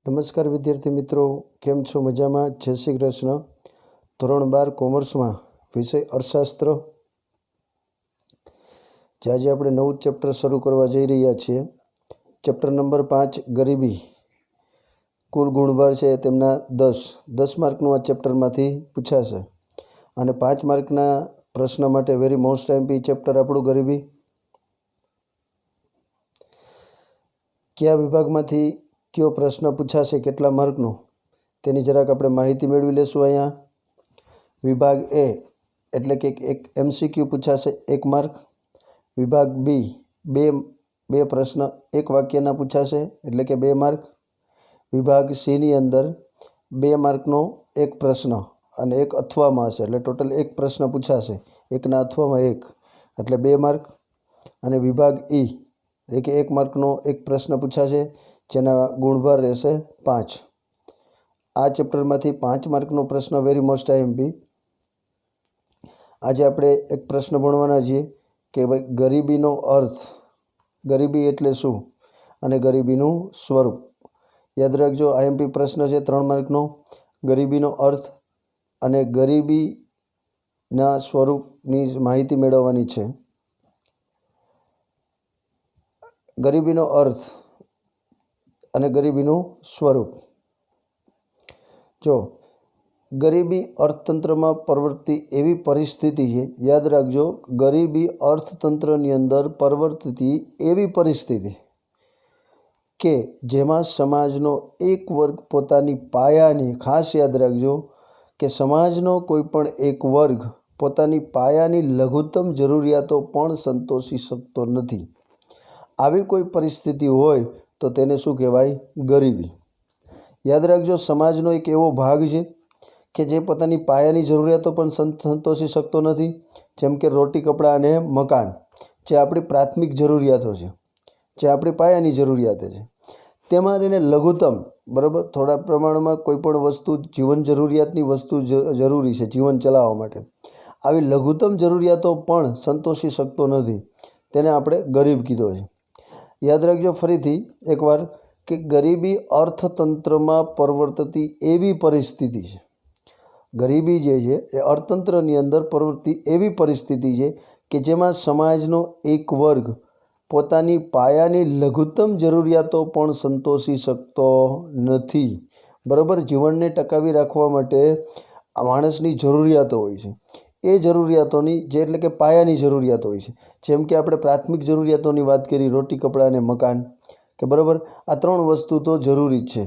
નમસ્કાર વિદ્યાર્થી મિત્રો, કેમ છો? મજામાં? જય શ્રી કૃષ્ણ. ધોરણ 12 કોમર્સમાં વિષય અર્થશાસ્ત્ર. આજે આપણે નવું ચેપ્ટર શરૂ કરવા જઈ રહ્યા છીએ. ચેપ્ટર નંબર 5 ગરીબી. કુલ ગુણભાર છે તેમના 10 માર્કનું આ ચેપ્ટરમાંથી પૂછાશે અને 5 માર્કના પ્રશ્ન માટે વેરી મોસ્ટ એમપી ચેપ્ટર આપણું ગરીબી. કયા વિભાગમાંથી કયો પ્રશ્ન પૂછાશે, કેટલા માર્કનો, તેની જરાક આપણે માહિતી મેળવી લેશું. અહીંયા વિભાગ એ એટલે કે એક MCQ પૂછાશે 1 માર્ક. વિભાગ બી બે પ્રશ્ન એક વાક્યના પૂછાશે એટલે કે 2 માર્ક. વિભાગ સીની અંદર 2 માર્કનો એક પ્રશ્ન અને એક અથવામાં હશે એટલે ટોટલ 1 પ્રશ્ન પૂછાશે, એકના અથવામાં 1 એટલે 2 માર્ક. અને વિભાગ ઈ એટલે કે 1 માર્કનો એક પ્રશ્ન પૂછાશે જેના ગુણભાર રહેશે 5. આ ચેપ્ટરમાંથી 5 માર્કનો પ્રશ્ન વેરી મોસ્ટ આઈએમપી. આજે આપણે એક પ્રશ્ન ભણવાના છીએ કે ભાઈ ગરીબીનો અર્થ, ગરીબી એટલે શું અને ગરીબીનું સ્વરૂપ. યાદ રાખજો, આઈએમપી પ્રશ્ન છે 3 માર્કનો. ગરીબીનો અર્થ અને ગરીબીના સ્વરૂપની માહિતી મેળવવાની છે. ગરીબીનો અર્થ અને ગરીબીનું સ્વરૂપ. જો ગરીબી અર્થતંત્રમાં પ્રવર્તતી એવી પરિસ્થિતિ છે, યાદ રાખજો, ગરીબી અર્થતંત્રની અંદર પ્રવર્તતી એવી પરિસ્થિતિ કે જેમાં સમાજનો એક વર્ગ પોતાની પાયાની, ખાસ યાદ રાખજો કે સમાજનો કોઈ પણ એક વર્ગ પોતાની પાયાની લઘુત્તમ જરૂરિયાતો પણ સંતોષી શકતો નથી. આવી કોઈ પરિસ્થિતિ હોય તો તેને શું કહેવાય? ગરીબી. યાદ રાખજો, સમાજનો એક એવો ભાગ છે કે જે પોતાની પાયાની જરૂરિયાતો પણ સંતોષી શકતો નથી, જેમ કે રોટી, કપડાં અને મકાન, જે આપણી પ્રાથમિક જરૂરિયાતો છે, જે આપણી પાયાની જરૂરિયાતો છે. તેમાં તેને લઘુત્તમ, બરાબર, થોડા પ્રમાણમાં કોઈ પણ વસ્તુ, જીવન જરૂરિયાતની વસ્તુ જરૂરી છે જીવન ચલાવવા માટે, આવી લઘુત્તમ જરૂરિયાતો પણ સંતોષી શકતો નથી, તેને આપણે ગરીબ કીધો છે. યાદ રાખજો ફરીથી એકવાર કે ગરીબી અર્થતંત્રમાં પ્રવર્તતી એવી પરિસ્થિતિ છે. ગરીબી જે છે એ અર્થતંત્રની અંદર પ્રવર્તતી એવી પરિસ્થિતિ છે કે જેમાં સમાજનો એક વર્ગ પોતાની પાયાની લઘુત્તમ જરૂરિયાતો પણ સંતોષી શકતો નથી. બરાબર, જીવનને ટકાવી રાખવા માટે માણસની જરૂરિયાતો હોય છે. એ જરૂરિયાતોની જે એટલે કે પાયાની જરૂરિયાતો હોય છે, જેમ કે આપણે પ્રાથમિક જરૂરિયાતોની વાત કરી, રોટી, કપડાં અને મકાન, કે બરાબર, આ 3 વસ્તુ તો જરૂરી જ છે.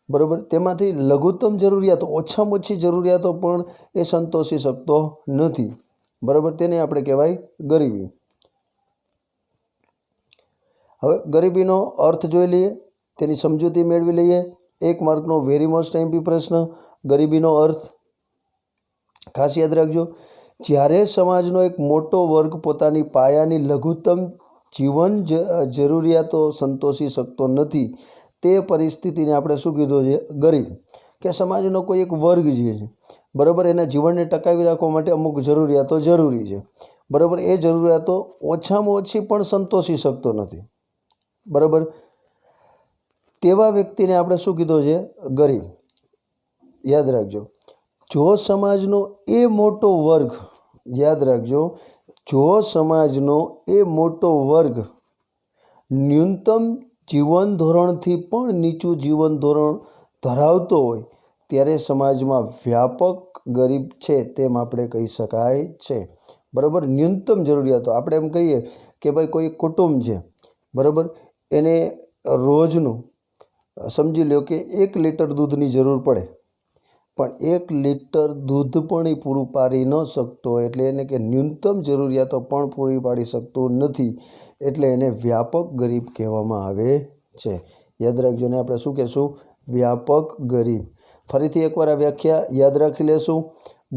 બરાબર, તેમાંથી લઘુત્તમ જરૂરિયાતો, ઓછામાં ઓછી જરૂરિયાતો પણ એ સંતોષી શકતો નથી. બરાબર, તેને આપણે કહેવાય ગરીબી. હવે ગરીબીનો અર્થ જોઈ લઈએ, તેની સમજૂતી મેળવી લઈએ. 1 માર્કનો વેરી મોસ્ટ એમપી પ્રશ્ન, ગરીબીનો અર્થ. ખાસ યાદ રાખજો, જ્યારે સમાજનો એક મોટો વર્ગ પોતાની પાયાની લઘુત્તમ જીવન જરૂરિયાતો સંતોષી શકતો નથી, તે પરિસ્થિતિને આપણે શું કીધું છે? ગરીબ. કે સમાજનો કોઈ એક વર્ગ જે છે, બરાબર, એના જીવનને ટકાવી રાખવા માટે અમુક જરૂરિયાતો જરૂરી છે. બરાબર, એ જરૂરિયાતો ઓછામાં ઓછી પણ સંતોષી શકતો નથી. બરાબર, તેવા વ્યક્તિને આપણે શું કીધો છે? ગરીબ. યાદ રાખજો, જો સમાજનો એ મોટો વર્ગ, યાદ રાખજો, જો સમાજનો એ મોટો વર્ગ ન્યૂનતમ જીવન ધોરણથી પણ નીચું જીવન ધોરણ ધરાવતો હોય ત્યારે સમાજમાં વ્યાપક ગરીબ છે તેમ આપણે કહી શકાય છે. બરાબર, ન્યૂનતમ જરૂરિયાતો આપણે એમ કહીએ કે ભાઈ કોઈ કુટુંબ છે, બરાબર, એને રોજનું સમજી લો કે 1 લીટર દૂધની જરૂર પડે, પણ 1 લીટર દૂધ પણ એ પૂરું પાડી ન શકતો હોય એટલે એને કે ન્યૂનતમ જરૂરિયાતો પણ પૂરી પાડી શકતું નથી, એટલે એને વ્યાપક ગરીબ કહેવામાં આવે છે. યાદ રાખજો ને, આપણે શું કહેશું? વ્યાપક ગરીબ. ફરીથી એકવાર આ વ્યાખ્યા યાદ રાખી લેશું.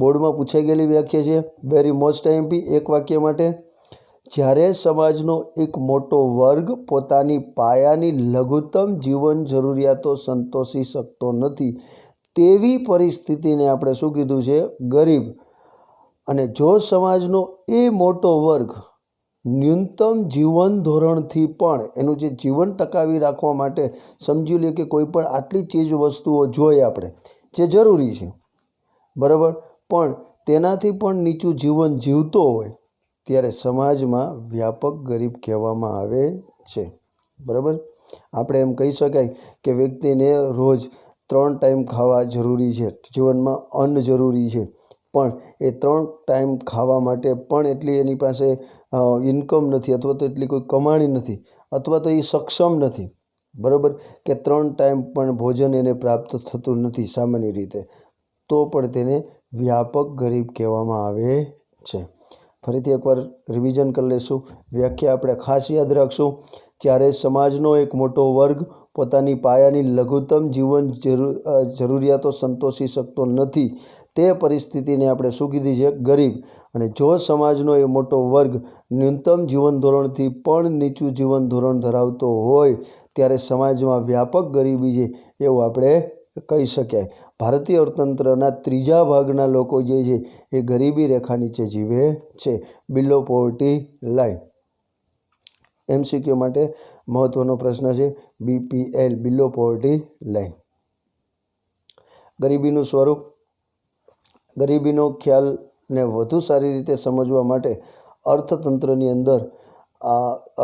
બોર્ડમાં પૂછાઈ ગયેલી વ્યાખ્યા છે, વેરી મોસ્ટ આઈએમપી, 1 વાક્ય માટે. જ્યારે સમાજનો એક મોટો વર્ગ પોતાની પાયાની લઘુત્તમ જીવન જરૂરિયાતો સંતોષી શકતો નથી, તેવી પરિસ્થિતિને આપણે શું કીધું છે? ગરીબ. અને જો સમાજનો એ મોટો વર્ગ ન્યૂનતમ જીવન ધોરણથી પણ એનું જે જીવન ટકાવી રાખવા માટે સમજી લે કે કોઈ પણ આટલી ચીજ વસ્તુઓ જોઈએ આપણે જે જરૂરી છે, બરાબર, પણ તેનાથી પણ નીચું જીવન જીવતો હોય ત્યારે સમાજમાં વ્યાપક ગરીબ કહેવામાં આવે છે, બરાબર. આપણે એમ કહી શકાય કે વ્યક્તિને રોજ 3 ટાઈમ ખાવા જરૂરી છે, જીવનમાં અન્ન જરૂરી છે, પણ એ 3 ટાઈમ ખાવા માટે પણ એટલી એની પાસે ઇન્કમ નથી, અથવા તો એટલી કોઈ કમાણી નથી, અથવા તો એ સક્ષમ નથી, બરાબર, કે 3 ટાઈમ પણ ભોજન એને પ્રાપ્ત થતું નથી સામાન્ય રીતે, તો પણ તેને વ્યાપક ગરીબ કહેવામાં આવે છે. ફરીથી એકવાર રિવિઝન કરી લઈશું. વ્યાખ્યા આપણે ખાસ યાદ રાખશું. જ્યારે સમાજનો એક મોટો વર્ગ પોતાની પાયાની લઘુત્તમ જીવન જરૂરિયાતો સંતોષી શકતો નથી, તે પરિસ્થિતિને આપણે શું કીધી છે? ગરીબ. અને જો સમાજનો એ મોટો વર્ગ ન્યૂનતમ જીવન ધોરણથી પણ નીચું જીવન ધોરણ ધરાવતો હોય ત્યારે સમાજમાં વ્યાપક ગરીબી છે એવું આપણે કહી શકાય. ભારતીય અર્થતંત્રના 3જા ભાગના લોકો જે છે એ ગરીબી રેખા નીચે જીવે છે, બિલો પોવર્ટી લાઇન. MCQ માટે મહત્વનો પ્રશ્ન છે, BPL, બિલો પોવર્ટી લાઇન. ગરીબીનું સ્વરૂપ. ગરીબીનો ખ્યાલને વધુ સારી રીતે સમજવા માટે અર્થતંત્રની અંદર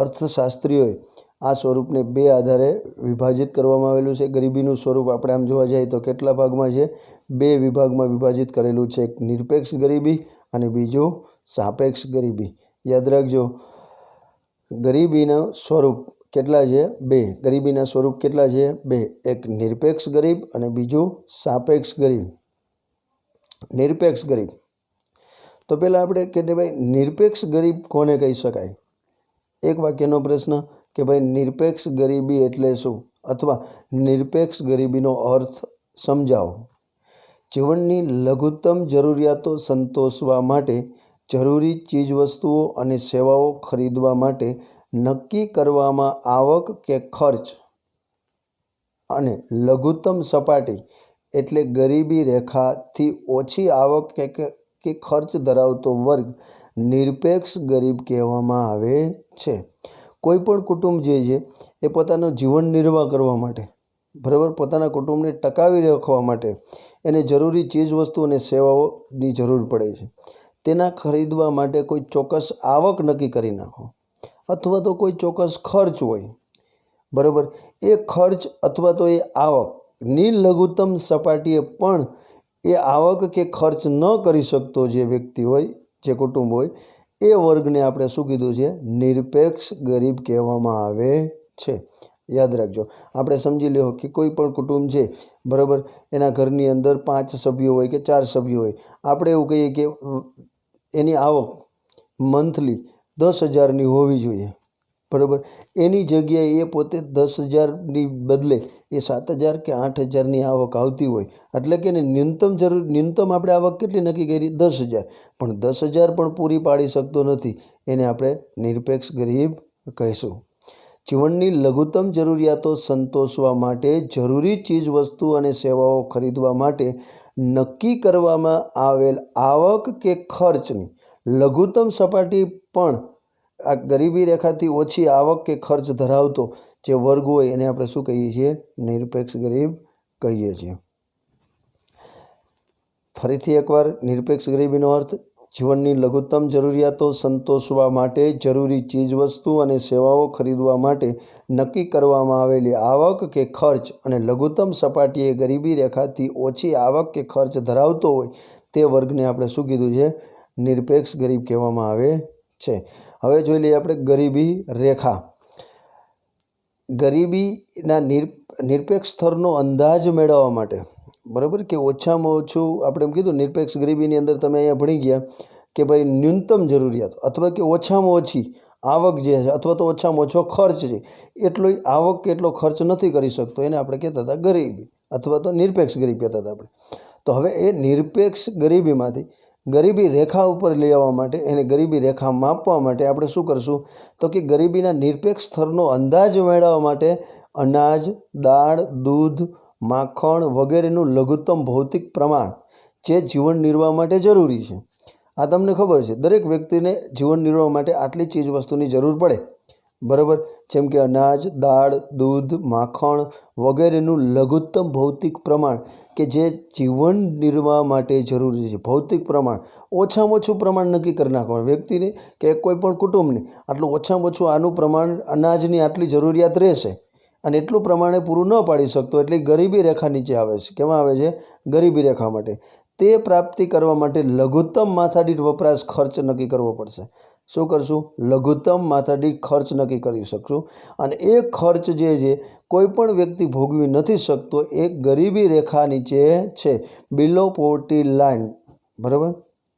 અર્થશાસ્ત્રીઓએ આ સ્વરૂપને 2 આધારે વિભાજિત કરવામાં આવેલું છે. ગરીબીનું સ્વરૂપ આપણે આમ જોવા જઈએ તો કેટલા ભાગમાં છે? 2 વિભાગમાં વિભાજિત કરેલું છે. એક નિરપેક્ષ ગરીબી અને બીજું સાપેક્ષ ગરીબી. યાદ રાખજો, ગરીબીનું સ્વરૂપ કેટલા છે? 2. ગરીબીના સ્વરૂપ કેટલા છે? 2. એક નિરપેક્ષ ગરીબ અને બીજું સાપેક્ષ ગરીબ. નિરપેક્ષ ગરીબ. તો પહેલાં આપણે કહીએ ભાઈ નિરપેક્ષ ગરીબ કોને કહી શકાય? એક વાક્યનો પ્રશ્ન કે ભાઈ નિરપેક્ષ ગરીબી એટલે શું, અથવા નિરપેક્ષ ગરીબીનો અર્થ સમજાવો. જીવનની લઘુત્તમ જરૂરિયાતો સંતોષવા માટે, જરૂરી ચીજવસ્તુઓ અને સેવાઓ ખરીદવા માટે નક્કી કરવામાં આવક કે ખર્ચ અને લઘુત્તમ સપાટી એટલે ગરીબી રેખાથી ઓછી આવક કે ખર્ચ ધરાવતો વર્ગ નિરપેક્ષ ગરીબ કહેવામાં આવે છે. કોઈ પણ કુટુંબ જે છે એ પોતાનો જીવન નિર્વાહ કરવા માટે, બરાબર, પોતાના કુટુંબને ટકાવી રાખવા માટે એને જરૂરી ચીજવસ્તુ અને સેવાઓની જરૂર પડે છે. તેના ખરીદવા માટે કોઈ ચોક્કસ આવક નક્કી કરી નાખો, અથવા તો કોઈ ચોક્કસ ખર્ચ હોય, બરાબર. એ ખર્ચ અથવા તો એ આવકની લઘુત્તમ સપાટીએ પણ એ આવક કે ખર્ચ ન કરી શકતો જે વ્યક્તિ હોય, જે કુટુંબ હોય, એ વર્ગને આપણે શું કીધું છે? નિરપેક્ષ ગરીબ કહેવામાં આવે છે. યાદ રાખજો. આપણે સમજી લો કે કોઈ પણ કુટુંબ છે, બરાબર, એના ઘરની અંદર 5 સભ્યો હોય કે 4 સભ્યો હોય. આપણે એવું કહીએ કે એની આવક મંથલી 10,000ની હોવી જોઈએ, બરાબર. એની જગ્યાએ એ પોતે 10,000ની બદલે એ 7,000 કે 8,000ની આવક આવતી હોય, એટલે કે ન્યૂનતમ આપણે આવક કેટલી નક્કી કરી? 10,000. પણ 10,000 પણ પૂરી પાડી શકતો નથી, એને આપણે નિરપેક્ષ ગરીબ કહીશું. જીવનની લઘુત્તમ જરૂરિયાતો સંતોષવા માટે, જરૂરી ચીજવસ્તુ અને સેવાઓ ખરીદવા માટે નક્કી કરવામાં આવેલ આવક કે ખર્ચની લઘુત્તમ સપાટી પણ આ ગરીબી રેખાથી ઓછી આવક કે ખર્ચ ધરાવતો જે વર્ગ હોય એને આપણે શું કહીએ છીએ? નિરપેક્ષ ગરીબ કહીએ છીએ. ફરીથી એકવાર નિરપેક્ષ ગરીબીનો અર્થ: જીવનની લઘુત્તમ જરૂરિયાતો સંતોષવા માટે, જરૂરી ચીજવસ્તુ અને સેવાઓ ખરીદવા માટે નક્કી કરવામાં આવેલી આવક કે ખર્ચ અને લઘુત્તમ સપાટીએ ગરીબી રેખાથી ઓછી આવક કે ખર્ચ ધરાવતો હોય તે વર્ગને આપણે શું કીધું છે? નિરપેક્ષ ગરીબ કહેવામાં આવે છે. હવે જોઈ લઈએ આપણે ગરીબી રેખા. ગરીબીના નિરપેક્ષ સ્તરનો અંદાજ મેળવવા માટે, બરાબર, કે ઓછામાં ઓછું આપણે એમ કીધું નિરપેક્ષ ગરીબીની અંદર તમે અહીંયા ભણી ગયા કે ભાઈ ન્યૂનતમ જરૂરિયાત અથવા કે ઓછામાં ઓછી આવક જે છે, અથવા તો ઓછામાં ઓછો ખર્ચ છે, એટલો આવક કે એટલો ખર્ચ નથી કરી શકતો, એને આપણે કહેતા હતા ગરીબી, અથવા તો નિરપેક્ષ ગરીબ કહેતા હતા આપણે. તો હવે એ નિરપેક્ષ ગરીબીમાંથી ગરીબી રેખા ઉપર લઈ આવવા માટે, એને ગરીબી રેખા માપવા માટે આપણે શું કરશું? તો કે ગરીબીના નિરપેક્ષ સ્તરનો અંદાજ મેળવવા માટે અનાજ, દાળ, દૂધ, માખણ વગેરેનું લઘુત્તમ ભૌતિક પ્રમાણ જે જીવન નિર્વાહ માટે જરૂરી છે, આ તમને ખબર છે, દરેક વ્યક્તિને જીવન નિર્વાહ માટે આટલી ચીજ વસ્તુની જરૂર પડે, બરાબર. જેમ કે અનાજ, દાળ, દૂધ, માખણ વગેરેનું લઘુત્તમ ભૌતિક પ્રમાણ કે જે જીવન નિર્વાહ માટે જરૂરી છે, ભૌતિક પ્રમાણ ઓછામાં ઓછું પ્રમાણ નક્કી કરી નાખવાનું વ્યક્તિને કે કોઈ પણ કુટુંબને. આટલું ઓછામાં ઓછું આનું પ્રમાણ અનાજની આટલી જરૂરિયાત રહેશે અને એટલું પ્રમાણે પૂરું ન પાડી શકતો એટલે ગરીબી રેખા નીચે આવે છે. કેમાં આવે છે? ગરીબી રેખા માટે. તે પ્રાપ્તિ કરવા માટે લઘુત્તમ માથાદીઠ વપરાશ ખર્ચ નક્કી કરવો પડશે. શું કરશું? લઘુત્તમ માથાદીઠ ખર્ચ નક્કી કરી શકશું. અને એ ખર્ચ જે છે કોઈ પણ વ્યક્તિ ભોગવી નથી શકતો, એ ગરીબી રેખા નીચે છે, બિલો પોવર્ટી લાઇન, બરાબર.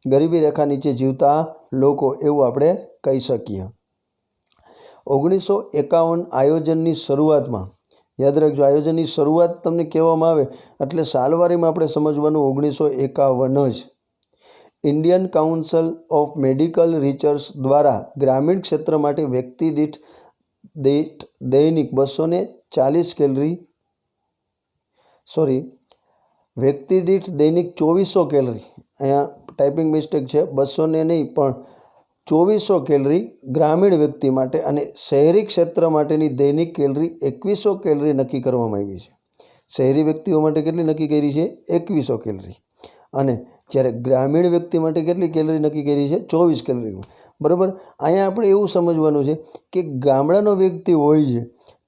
ગરીબી રેખા નીચે જીવતા લોકો એવું આપણે કહી શકીએ. 1951 આયોજનની શરૂઆતમાં, યાદ રાખજો, આયોજનની શરૂઆત તમને કહેવામાં આવે એટલે સાલવારીમાં આપણે સમજવાનું 1951 જ. Indian council of medical research દ્વારા ગ્રામીણ ક્ષેત્ર માટે વ્યક્તિ દીઠ દૈનિક 240 કેલરી, વ્યક્તિ દીઠ દૈનિક 2400 કેલરી, અહીંયા ટાઈપિંગ મિસ્ટેક છે, 200 ને નહીં પણ 2400 કેલરી ગ્રામીણ વ્યક્તિ માટે અને શહેરી ક્ષેત્ર માટેની દૈનિક કેલરી 2100 કેલરી નક્કી કરવામાં આવી છે. શહેરી વ્યક્તિઓ માટે કેટલી નક્કી કરી છે? 2100 કેલરી. અને જ્યારે ગ્રામીણ વ્યક્તિ માટે કેટલી કેલરી નક્કી કરી છે? 24 કેલરી, બરાબર. અહીંયા આપણે એવું સમજવાનું છે કે ગામડાનો વ્યક્તિ હોય છે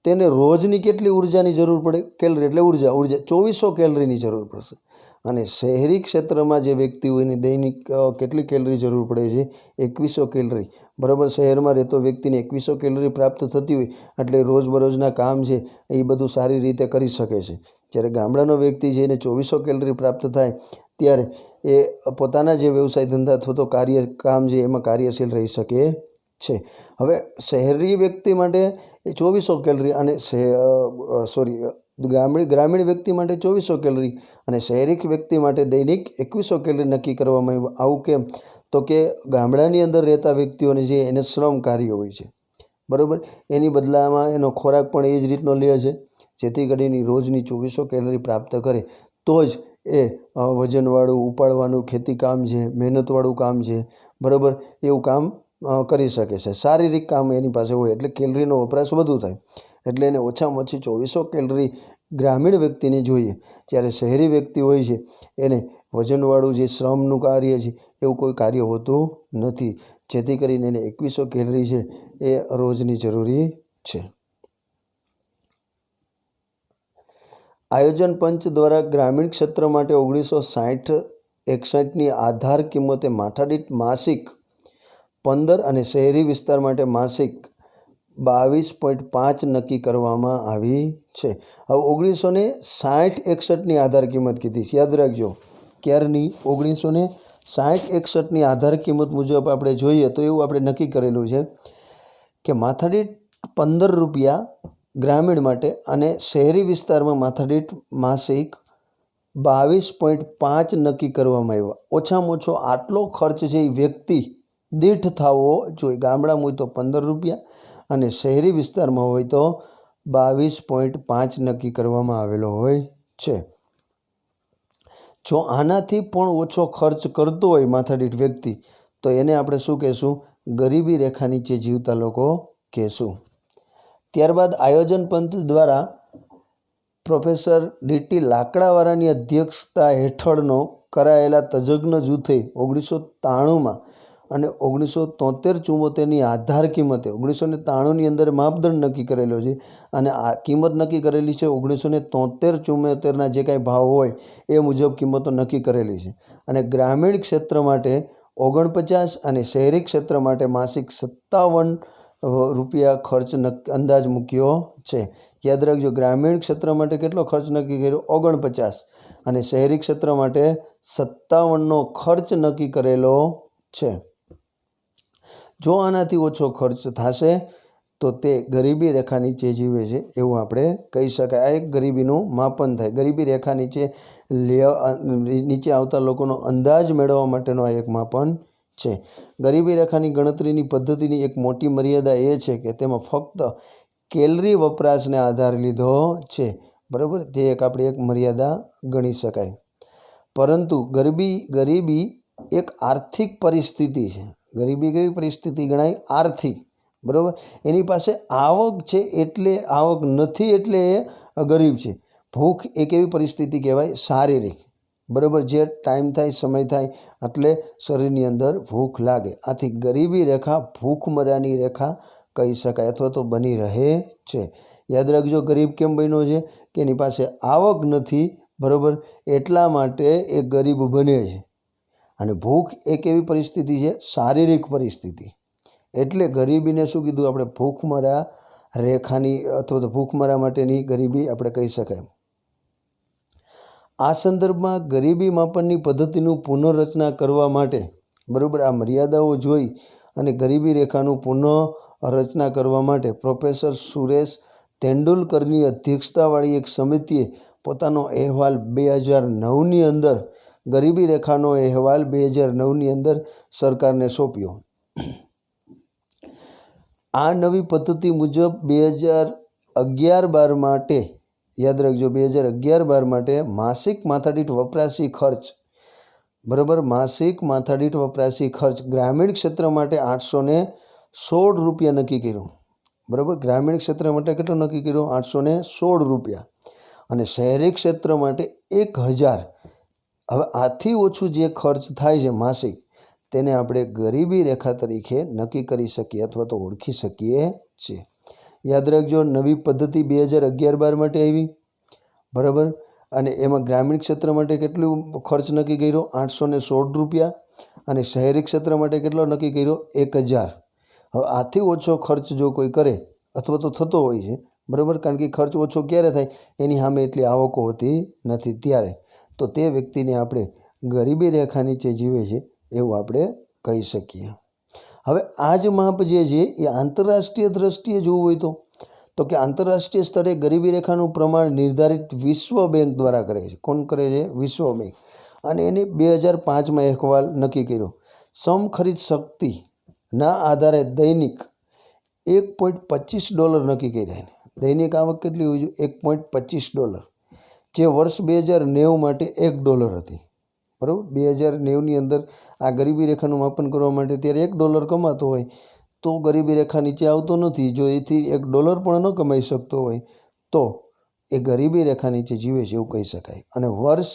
તેને રોજની કેટલી ઉર્જાની જરૂર પડે? કેલરી એટલે ઉર્જા 2400 કેલરીની જરૂર પડશે. અને શહેરી ક્ષેત્રમાં જે વ્યક્તિ હોય એને દૈનિક કેટલી કેલરી જરૂર પડે છે? 2100 કેલરી, બરાબર. શહેરમાં રહેતો વ્યક્તિને 2100 કેલરી પ્રાપ્ત થતી હોય એટલે રોજબરોજના કામ છે એ બધું સારી રીતે કરી શકે છે. જ્યારે ગામડાનો વ્યક્તિ છે એને 2400 કેલરી પ્રાપ્ત થાય ત્યારે એ પોતાના જે વ્યવસાય ધંધા અથવા તો કામ છે એમાં કાર્યશીલ રહી શકે છે. હવે શહેરી વ્યક્તિ માટે એ 2400 કેલરી અને ગ્રામીણ વ્યક્તિ માટે 2400 કેલરી અને શહેરી વ્યક્તિ માટે દૈનિક 2100 કેલરી નક્કી કરવામાં આવ્યું. આવું કેમ? તો કે ગામડાની અંદર રહેતા વ્યક્તિઓને જે એને શ્રમ કાર્ય હોય છે, બરાબર, એની બદલામાં એનો ખોરાક પણ એ જ રીતનો લે છે જેથી કરીને રોજની 2400 કેલરી પ્રાપ્ત કરે તો જ એ વજનવાળું, ઉપાડવાનું ખેતી કામ છે, મહેનતવાળું કામ છે, બરાબર, એવું કામ કરી શકે છે. શારીરિક કામ એની પાસે હોય એટલે કેલરીનો વપરાશ વધુ થાય એટલે એને ઓછામાં ઓછી 2400 કેલરી ગ્રામીણ વ્યક્તિને જોઈએ. જ્યારે શહેરી વ્યક્તિ હોય છે એને વજનવાળું જે શ્રમનું કાર્ય છે એવું કોઈ કાર્ય હોતું નથી જેથી કરીને એને 2100 કેલરી છે એ રોજની જરૂરી છે. આયોજન પંચ દ્વારા ગ્રામીણ ક્ષેત્ર માટે 1960-61ની આધાર કિંમતે માથાદીઠ માસિક 15 અને શહેરી વિસ્તાર માટે માસિક 22.5 નક્કી કરવામાં આવી છે. હવે 1960-61ની આધાર કિંમત કીધી છે, યાદ રાખજો. ક્યારની? 1960-61ની આધાર કિંમત મુજબ આપણે જોઈએ તો એવું આપણે નક્કી કરેલું છે કે માથાદીઠ 15 રૂપિયા ગ્રામીણ માટે અને શહેરી વિસ્તારમાં માથાદીઠ માસિક 22.5 નક્કી કરવામાં આવ્યા. ઓછામાં ઓછો આટલો ખર્ચ છે એ વ્યક્તિ દીઠ થવો જોઈએ. ગામડામાં હોય તો 15 રૂપિયા અને શહેરી વિસ્તારમાં હોય તો 22.5 નક્કી કરવામાં આવેલો હોય છે. જો આનાથી પણ ઓછો ખર્ચ કરતો હોય માથાદીઠ વ્યક્તિ તો એને આપણે શું કહેશું? ગરીબી રેખા નીચે જીવતા લોકો કહેશું. ત્યારબાદ આયોજન પંચ દ્વારા પ્રોફેસર ડી.ટી. લાકડાવાળાની અધ્યક્ષતા હેઠળનો કરાયેલા તજજ્ઞ જૂથે 1993માં અને 1973-74ની આધાર કિંમતે 1993ની અંદર માપદંડ નક્કી કરેલો છે અને આ કિંમત નક્કી કરેલી છે 1973-74ના જે કાંઈ ભાવ હોય એ મુજબ કિંમતો નક્કી કરેલી છે. અને ગ્રામીણ ક્ષેત્ર માટે 49 અને શહેરી ક્ષેત્ર માટે માસિક 57 રૂપિયા ખર્ચ અંદાજ મૂક્યો છે. યાદ રાખજો, ગ્રામીણ ક્ષેત્ર માટે કેટલો ખર્ચ નક્કી કર્યો? 49 અને શહેરી ક્ષેત્ર માટે 57નો ખર્ચ નક્કી કરેલો છે. જો આનાથી ઓછો ખર્ચ થશે તો તે ગરીબી રેખા નીચે જીવે છે એવું આપણે કહી શકાય. આ એક ગરીબીનું માપન થાય. ગરીબી રેખા નીચે આવતા લોકોનો અંદાજ મેળવવા માટેનો આ એક માપન છે. ગરીબી રેખાની ગણતરીની પદ્ધતિની એક મોટી મર્યાદા એ છે કે તેમાં ફક્ત કેલરી વપરાશને આધાર લીધો છે, બરાબર. તે એક આપણી એક મર્યાદા ગણી શકાય. પરંતુ ગરીબી એક આર્થિક પરિસ્થિતિ છે. ગરીબી કેવી પરિસ્થિતિ ગણાય? આર્થિક. બરાબર. એની પાસે આવક છે એટલે આવક નથી એટલે એ ગરીબ છે. ભૂખ એક એવી પરિસ્થિતિ કહેવાય શારીરિક. બરાબર. જે ટાઈમ થાય સમય થાય એટલે શરીરની અંદર ભૂખ લાગે. આથી ગરીબી રેખા ભૂખમરાની રેખા કહી શકાય અથવા તો બની રહે છે. યાદ રાખજો, ગરીબ કેમ બન્યો છે? કે એની પાસે આવક નથી. બરાબર. એટલા માટે એ ગરીબ બને છે. અને ભૂખ એક એવી પરિસ્થિતિ છે, શારીરિક પરિસ્થિતિ. એટલે ગરીબીને શું કીધું આપણે? ભૂખમરા રેખાની અથવા તો ભૂખમરા માટેની ગરીબી આપણે કહી શકાય. આ સંદર્ભમાં ગરીબી માપનની પદ્ધતિનું પુનઃરચના કરવા માટે, બરાબર, આ મર્યાદાઓ જોઈ અને ગરીબી રેખાનું પુનઃરચના કરવા માટે પ્રોફેસર સુરેશ તેંડુલકરની અધ્યક્ષતાવાળી એક સમિતિએ પોતાનો અહેવાલ 2009ની અંદર, ગરીબી રેખાનો અહેવાલ 2009ની અંદર સરકારને સોંપ્યો. આ નવી પદ્ધતિ મુજબ 2011-12 માટે, યાદ રાખજો, 2011-12 માટે માસિક માથાદીઠ વપરાશી ખર્ચ, બરાબર, માસિક માથાદીઠ વપરાશી ખર્ચ ગ્રામીણ ક્ષેત્ર માટે 816 રૂપિયા નક્કી કર્યો. બરાબર. ગ્રામીણ ક્ષેત્ર માટે કેટલો નક્કી કર્યો? 816 રૂપિયા. અને શહેરી ક્ષેત્ર માટે 1000. હવે આથી ઓછું જે ખર્ચ થાય છે માસિક, તેને આપણે ગરીબી રેખા તરીકે નક્કી કરી શકીએ અથવા તો ઓળખી શકીએ છીએ. યાદ રાખજો, નવી પદ્ધતિ 2011-12 માટે આવી. બરાબર. અને એમાં ગ્રામીણ ક્ષેત્ર માટે કેટલું ખર્ચ નક્કી કર્યો? 816 રૂપિયા. અને શહેરી ક્ષેત્ર માટે કેટલો નક્કી કર્યો? 1000. હવે આથી ઓછો ખર્ચ જો કોઈ કરે અથવા તો થતો હોય છે, બરાબર, કારણ કે ખર્ચ ઓછો ક્યારે થાય? એની સામે એટલી આવકો હોતી નથી ત્યારે. તો તે વ્યક્તિને આપણે ગરીબી રેખા નીચે જીવે છે એવું આપણે કહી શકીએ. હવે આ જ માપ જે છે એ આંતરરાષ્ટ્રીય દ્રષ્ટિએ જોવું હોય તો કે આંતરરાષ્ટ્રીય સ્તરે ગરીબી રેખાનું પ્રમાણ નિર્ધારિત વિશ્વ બેંક દ્વારા કરે છે. કોણ કરે છે? વિશ્વ બેંક. અને એને 2005માં અહેવાલ નક્કી કર્યો. સમખરીદ શક્તિના આધારે દૈનિક $1.25 નક્કી કર્યા. દૈનિક આવક કેટલી હોવી જોઈએ? $1.25, જે વર્ષ 2090 માટે $1 હતી. બરાબર. 2090ની અંદર આ ગરીબી રેખાનું માપન કરવા માટે ત્યારે $1 કમાતો હોય તો ગરીબી રેખા નીચે આવતો નથી. જો એથી $1 પણ ન કમાઈ શકતો હોય તો એ ગરીબી રેખા નીચે જીવે છે એવું કહી શકાય. અને વર્ષ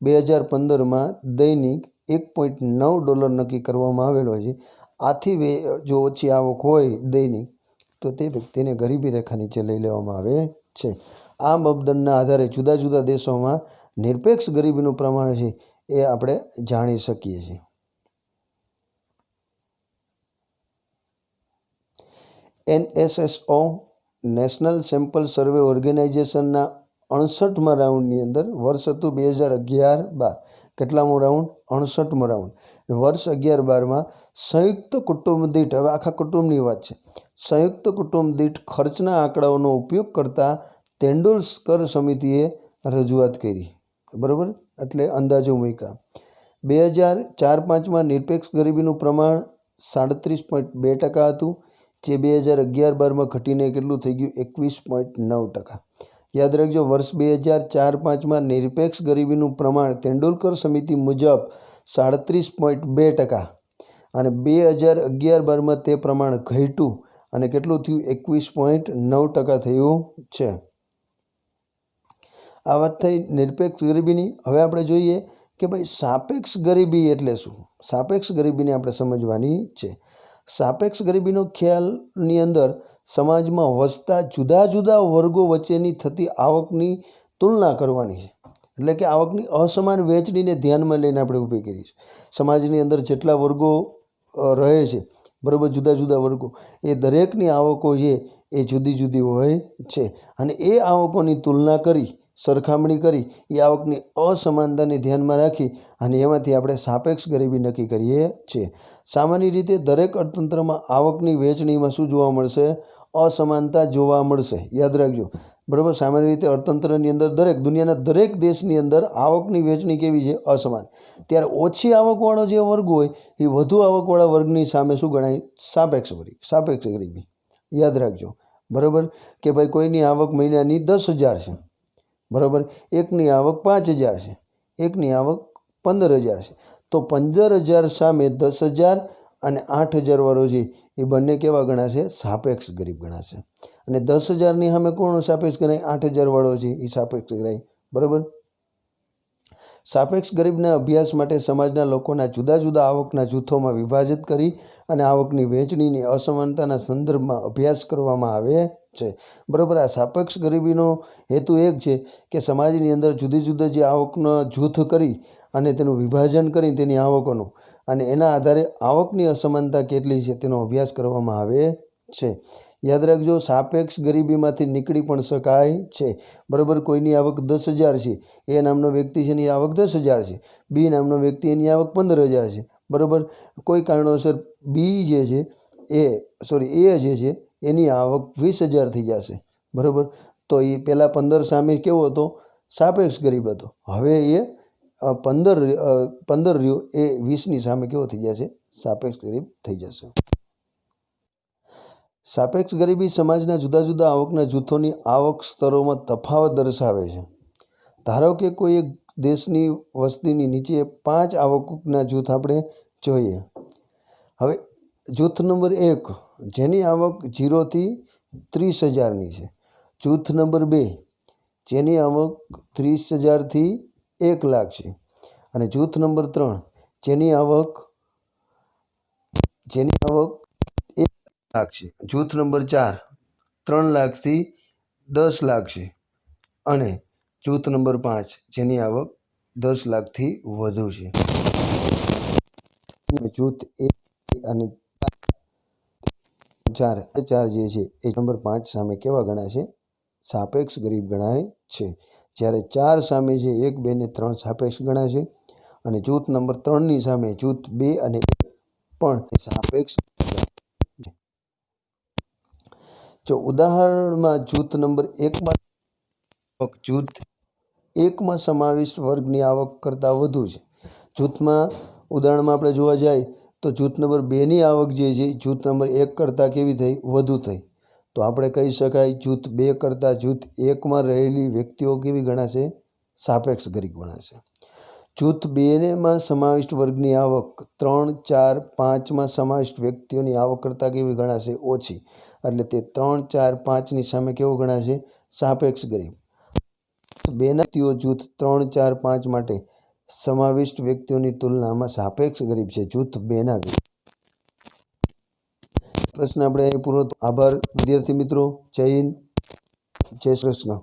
2015માં દૈનિક $1.9 નક્કી કરવામાં આવેલો છે. આથી જો ઓછી આવક હોય દૈનિક તો તે વ્યક્તિને ગરીબી રેખા નીચે લઈ લેવામાં આવે છે. આ માપદંડના આધારે જુદા જુદા દેશોમાં નિરપેક્ષ ગરીબીનું પ્રમાણ છે એ આપણે જાણી શકીએ છીએ. NSSO નેશનલ સેમ્પલ સર્વે ઓર્ગેનાઇઝેશનના 68મા રાઉન્ડની અંદર વર્ષ હતું 2011-12. કેટલામો રાઉન્ડ? 68મો રાઉન્ડ. વર્ષ 11-12માં સંયુક્ત કુટુંબ દીઠ, હવે આખા કુટુંબની વાત છે, સંયુક્ત કુટુંબ દીઠ ખર્ચના આંકડાઓનો ઉપયોગ કરતા તેંડુલકર સમિતિએ રજૂઆત કરી. બરાબર. એટલે અંદાજો મૂક્યા. 2004-05માં નિરપેક્ષ ગરીબીનું પ્રમાણ 37.2% હતું, જે 2011-12માં ઘટીને કેટલું થઈ ગયું? 21.9%. યાદ રાખજો, વર્ષ 2004-05માં નિરપેક્ષ ગરીબીનું પ્રમાણ તેંડુલકર સમિતિ મુજબ 37.2%. અને 2011-12માં તે પ્રમાણ ઘટ્યું અને કેટલું થયું? 21.9% થયું છે. આ વાત થઈ નિરપેક્ષ ગરીબીની. હવે આપણે જોઈએ કે ભાઈ સાપેક્ષ ગરીબી એટલે શું? સાપેક્ષ ગરીબીને આપણે સમજવાની છે. સાપેક્ષ ગરીબીનો ખ્યાલની અંદર સમાજમાં વસતા જુદા જુદા વર્ગો વચ્ચેની થતી આવકની તુલના કરવાની છે. એટલે કે આવકની અસમાન વહેંચણીને ધ્યાનમાં લઈને આપણે ઊભી કરી છે. સમાજની અંદર જેટલા વર્ગો રહે છે, બરાબર, જુદા જુદા વર્ગો, એ દરેકની આવકો છે એ જુદી જુદી હોય છે. અને એ આવકોની તુલના કરી, સરખામણી કરી, એ આવકની અસમાનતાને ધ્યાનમાં રાખી અને એમાંથી આપણે સાપેક્ષ ગરીબી નક્કી કરીએ છીએ. સામાન્ય રીતે દરેક અર્થતંત્રમાં આવકની વહેંચણીમાં શું જોવા મળશે? અસમાનતા જોવા મળશે. યાદ રાખજો, બરાબર. સામાન્ય રીતે અર્થતંત્રની અંદર દુનિયાના દરેક દેશની અંદર આવકની વહેંચણી કેવી છે? અસમાન. ત્યારે ઓછી આવકવાળો જે વર્ગ હોય એ વધુ આવકવાળા વર્ગની સામે શું ગણાય? સાપેક્ષ ગરીબી. યાદ રાખજો, બરાબર, કે ભાઈ કોઈની આવક મહિનાની 10,000 છે, બરાબર, એકની આવક 5,000 છે, એકની આવક 15,000 છે, તો 15,000 સામે 10,000 અને 8,000 વાળો છે એ બંને કેવા ગણાશે? સાપેક્ષ ગરીબ ગણાશે. અને 10,000ની સામે કોણ સાપેક્ષ ગણાય? 8,000 વાળો છે એ સાપેક્ષ ગણાય. બરાબર. સાપેક્ષ ગરીબના અભ્યાસ માટે સમાજના લોકોના જુદા જુદા આવકના જૂથોમાં વિભાજિત કરી અને આવકની વહેંચણીની અસમાનતાના સંદર્ભમાં અભ્યાસ કરવામાં આવે છે. બરાબર. આ સાપેક્ષ ગરીબીનો હેતુ એક છે કે સમાજની અંદર જુદી જુદા જે આવકનો જૂથ કરી અને તેનું વિભાજન કરી તેની આવકોનું અને એના આધારે આવકની અસમાનતા કેટલી છે તેનો અભ્યાસ કરવામાં આવે છે. યાદ રાખજો, સાપેક્ષ ગરીબીમાંથી નીકળી પણ શકાય છે. બરાબર. કોઈની આવક 10,000 છે, એ નામનો વ્યક્તિ છે એની આવક 10,000 છે. બી નામનો વ્યક્તિ એની આવક 15,000 છે. બરાબર. કોઈ કારણોસર બી જે છે એ જે છે એની આવક 20,000 થઈ જશે. બરાબર. તો એ પહેલાં 15 સામે કેવો હતો? સાપેક્ષ ગરીબ હતો. હવે એ 15 રહ્યો એ 20ની સામે કેવો થઈ જશે? સાપેક્ષ ગરીબ થઈ જશે. સાપેક્ષ ગરીબી સમાજના જુદા જુદા આવકના જૂથોની આવક સ્તરોમાં તફાવત દર્શાવે છે. ધારો કે કોઈ એક દેશની વસ્તીની નીચે 5 આવકના જૂથ આપણે જોઈએ. હવે જૂથ નંબર 1 જેની આવક 0 થી 30,000ની છે. જૂથ નંબર 2 જેની આવક 30,000 થી 1,00,000 છે. અને જૂથ નંબર 3 જેની આવક 1 લાખ છે. જૂથ નંબર 4 3 લાખ થી 10 લાખ છે. અને જૂથ નંબર 5 જેની આવક 10 લાખથી વધુ છે. જૂથ 1 અને 4 જે છે એ નંબર 5 સામે કેવા ગણાશે? સાપેક્ષ ગરીબ ગણાય છે. જ્યારે 4 સામે છે 1, 2 ને 3 સાપેક્ષ ગણાશે અને જૂથ નંબર 3ની સામે જૂથ 2 અને 1 પણ સાપેક્ષ. જો ઉદાહરણમાં જૂથ નંબર 1માં જૂથ 1માં સમાવિષ્ટ વર્ગની આવક કરતાં વધુ છે. જૂથમાં ઉદાહરણમાં આપણે જોવા જાય તો જૂથ નંબર 2ની આવક જે છે જૂથ નંબર 1 કરતાં કેવી થઈ? વધુ થઈ. તો આપણે કહી શકાય જૂથ 2 કરતાં જૂથ 1માં રહેલી વ્યક્તિઓ કેવી ગણાશે? સાપેક્ષ ગરીબ ગણાશે. જૂથ 2માં સમાવિષ્ટ વર્ગની આવક 3, 4, 5માં સમાવિષ્ટ વ્યક્તિઓની આવક કરતાં કેવી ગણાશે? ઓછી. એટલે તે 3, 4, 5ની સામે કેવો ગણાશે? સાપેક્ષ ગરીબ. 2ના વ્યક્તિઓ જૂથ 3, 4, 5 માટે સમાવિષ્ટ વ્યક્તિઓની તુલનામાં સાપેક્ષ ગરીબ છે. જૂથ 2ના પ્રશ્ન આપણે અહીં પૂરો. આભાર વિદ્યાર્થી મિત્રો. જય હિન્દ, જય શ્રી કૃષ્ણ.